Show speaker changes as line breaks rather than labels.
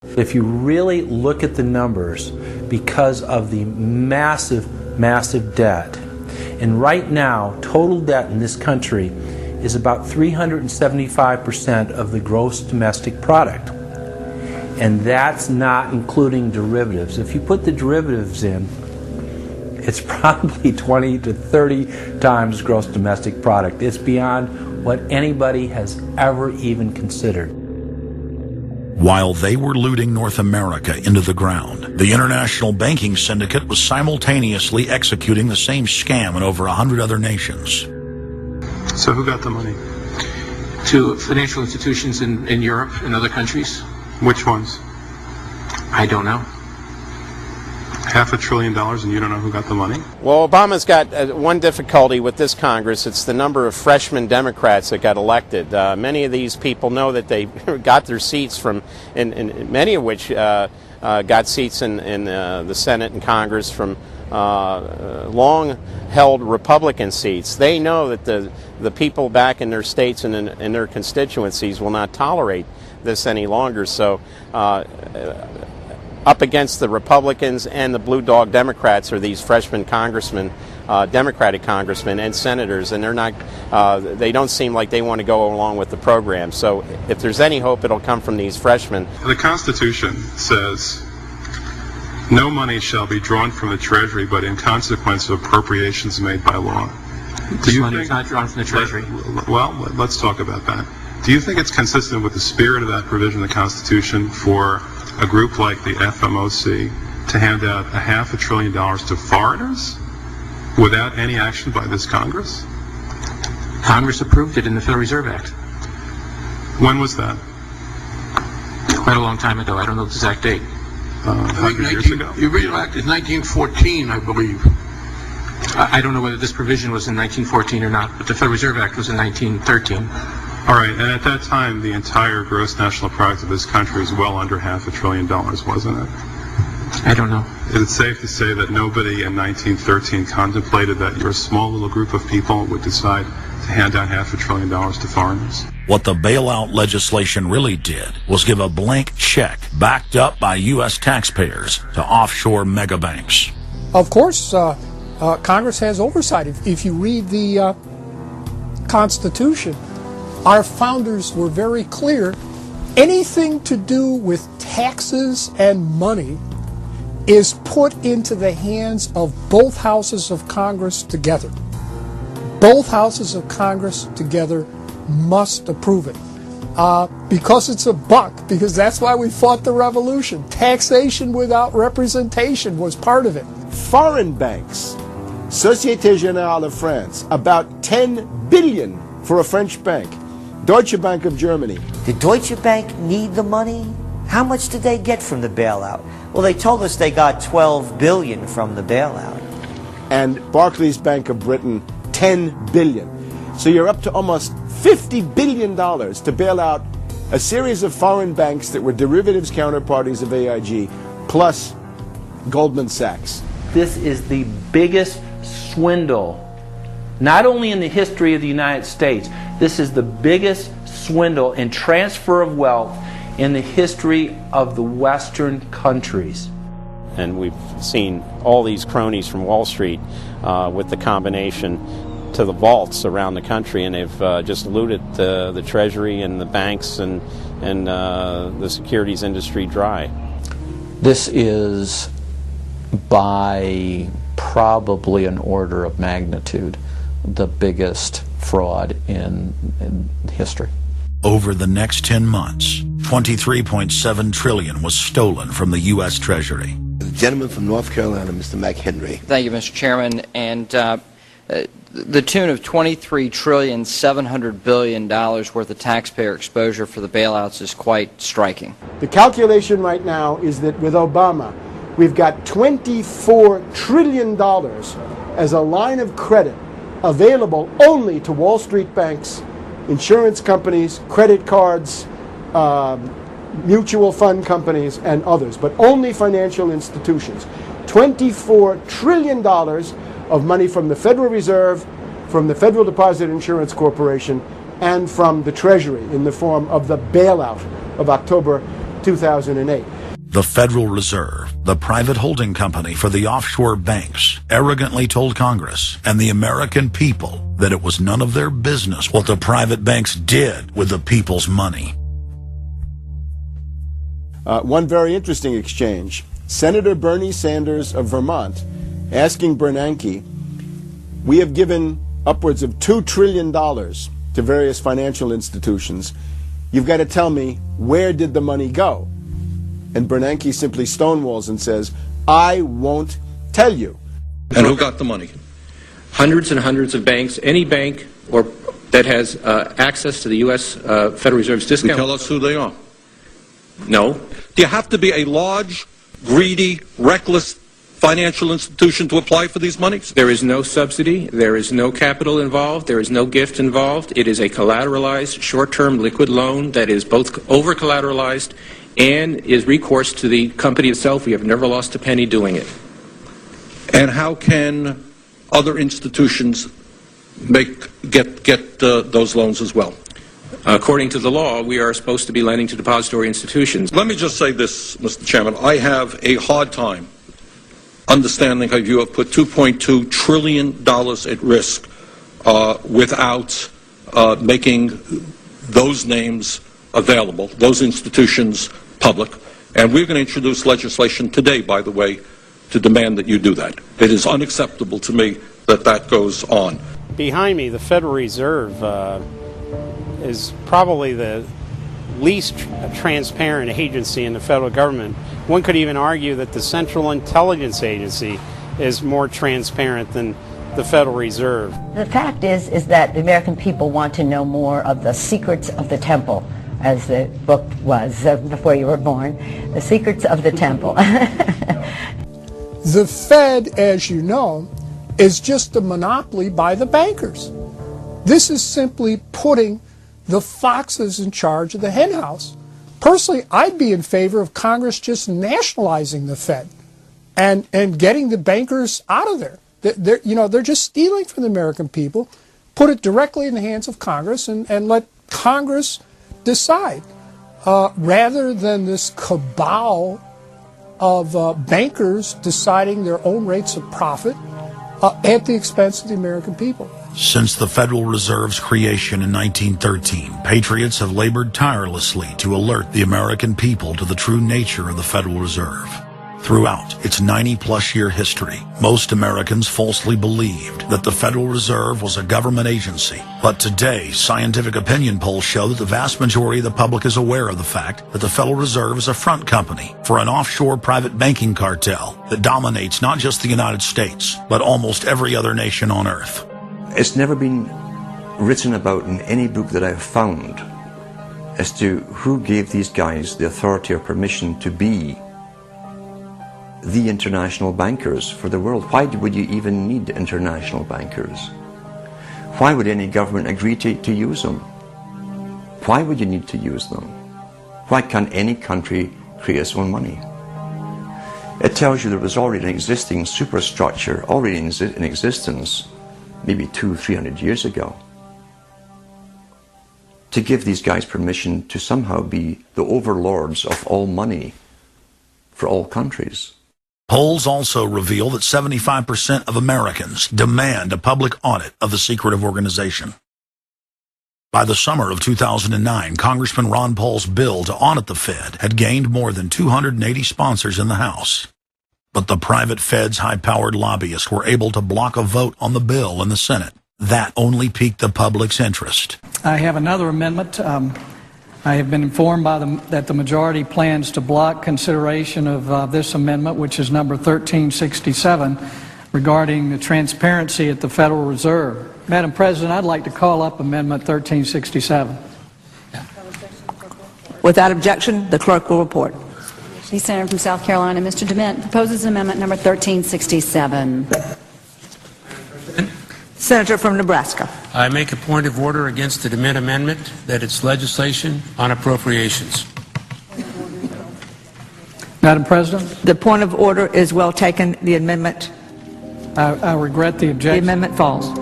If you really look at the numbers, because of the massive debt, and right now, total debt in this country is about 375% of the gross domestic product. And that's not including derivatives. If you put the derivatives in, it's probably 20 to 30 times gross domestic product. It's beyond what anybody has ever even considered.
While they were looting North America into the ground, the international banking syndicate was simultaneously executing the same scam in over 100 other nations.
So who got the money?
To financial institutions in Europe and other countries.
Which ones?
I don't know.
$500 billion and you don't know who got the money?
Well, Obama's got one difficulty with this Congress. It's the number of freshman Democrats that got elected. Many of these people know that they got their seats from, and many of which got seats in the Senate and Congress from long-held Republican seats. They know that the people back in their states and in their constituencies will not tolerate this any longer. So up against the Republicans and the blue dog Democrats are these freshman congressmen, Democratic congressmen and senators, and they're not. They don't seem like they want to go along with the program. So if there's any hope, it'll come from these freshmen.
The Constitution says no money shall be drawn from the Treasury, but in consequence of appropriations made by law.
This money is not drawn from the Treasury.
Well, let's talk about that. Do you think it's consistent with the spirit of that provision of the Constitution for a group like the FMOC to hand out $500 billion to foreigners without any action by this Congress?
Congress approved it in the Federal Reserve Act.
When was that?
Quite a long time ago. I don't know the exact date.
100 years ago?
The original act is 1914, I believe.
I don't know whether this provision was in 1914 or not, but the Federal Reserve Act was in 1913.
All right, and at that time, the entire gross national product of this country was well under $500 billion, wasn't it?
I don't know.
Is it safe to say that nobody in 1913 contemplated that your small little group of people would decide to hand out $500 billion to foreigners?
What the bailout legislation really did was give a blank check backed up by U.S. taxpayers to offshore megabanks.
Of course, Congress has oversight. If you read the Constitution, our founders were very clear. Anything to do with taxes and money is put into the hands of both houses of Congress together. Both houses of Congress together must approve it. Because it's a buck, because that's why we fought the revolution. Taxation without representation was part of it.
Foreign banks, Société Générale of France, about 10 billion for a French bank. Deutsche Bank of Germany.
Did Deutsche Bank need the money? How much did they get from the bailout? Well, they told us they got $12 billion from the bailout.
And Barclays Bank of Britain, $10 billion. So you're up to almost $50 billion to bail out a series of foreign banks that were derivatives counterparties of AIG, plus Goldman Sachs.
This is the biggest swindle, not only in the history of the United States, this is the biggest swindle and transfer of wealth in the history of the Western countries.
And we've seen all these cronies from Wall Street with the combination to the vaults around the country, and they've just looted the Treasury and the banks and the securities industry dry.
This is by probably an order of magnitude the biggest fraud in history.
Over the next 10 months, $23.7 trillion was stolen from the U.S. Treasury.
The gentleman from North Carolina, Mr. McHenry.
Thank you, Mr. Chairman. And the tune of $23.7 trillion worth of taxpayer exposure for the bailouts is quite striking.
The calculation right now is that with Obama, we've got $24 trillion as a line of credit available only to Wall Street banks, insurance companies, credit cards, mutual fund companies, and others, but only financial institutions. $24 trillion of money from the Federal Reserve, from the Federal Deposit Insurance Corporation, and from the Treasury in the form of the bailout of October 2008.
The Federal Reserve, the private holding company for the offshore banks, arrogantly told Congress and the American people that it was none of their business what the private banks did with the people's money.
One very interesting exchange. Senator Bernie Sanders of Vermont asking Bernanke, we have given upwards of $2 trillion to various financial institutions. You've got to tell me, where did the money go? And Bernanke simply stonewalls and says, I won't tell you.
And who got the money? Hundreds and hundreds of banks. Any bank or that has access to the U.S. Federal Reserve's discount.
Tell us who they are.
No.
Do you have to be a large, greedy, reckless financial institution to apply for these monies?
There is no subsidy. There is no capital involved. There is no gift involved. It is a collateralized, short-term liquid loan that is both over-collateralized and is recourse to the company itself. We have never lost a penny doing it.
And how can other institutions get those loans as well?
According to the law, we are supposed to be lending to depository institutions.
Let me just say this, Mr. Chairman. I have a hard time understanding how you have put $2.2 trillion at risk without making those names available, those institutions public. And we're going to introduce legislation today, by the way, to demand that you do that. It is unacceptable to me that that goes on.
Behind me, the Federal Reserve is probably the least transparent agency in the federal government. One could even argue that the Central Intelligence Agency is more transparent than the Federal Reserve.
The fact is that the American people want to know more of the secrets of the temple, as the book was before you were born, The Secrets of the Temple.
The Fed, as you know, is just a monopoly by the bankers. This is simply putting the foxes in charge of the henhouse. Personally, I'd be in favor of Congress just nationalizing the Fed and getting the bankers out of there. They're just stealing from the American people. Put it directly in the hands of Congress and let Congress decide, rather than this cabal of bankers deciding their own rates of profit at the expense of the American people.
Since the Federal Reserve's creation in 1913, patriots have labored tirelessly to alert the American people to the true nature of the Federal Reserve. Throughout its 90-plus-year history, most Americans falsely believed that the Federal Reserve was a government agency. But today, scientific opinion polls show that the vast majority of the public is aware of the fact that the Federal Reserve is a front company for an offshore private banking cartel that dominates not just the United States, but almost every other nation on Earth.
It's never been written about in any book that I've found as to who gave these guys the authority or permission to be the international bankers for the world. Why would you even need international bankers? Why would any government agree to use them? Why would you need to use them? Why can't any country create its own money? It tells you there was already an existing superstructure, already in existence, maybe 200-300 years ago, to give these guys permission to somehow be the overlords of all money for all countries.
Polls also reveal that 75% of Americans demand a public audit of the secretive organization. By the summer of 2009, Congressman Ron Paul's bill to audit the Fed had gained more than 280 sponsors in the House. But the private Fed's high-powered lobbyists were able to block a vote on the bill in the Senate. That only piqued the public's interest.
I have another amendment. I have been informed that the majority plans to block consideration of this amendment, which is number 1367, regarding the transparency at the Federal Reserve. Madam President, I'd like to call up Amendment 1367.
Without objection, the clerk will report.
The Senator from South Carolina, Mr. DeMint, proposes amendment number 1367.
Senator from Nebraska.
I make a point of order against the DeMint amendment that it's legislation on appropriations.
Madam President?
The point of order is well taken. The amendment.
I regret the objection.
The amendment falls.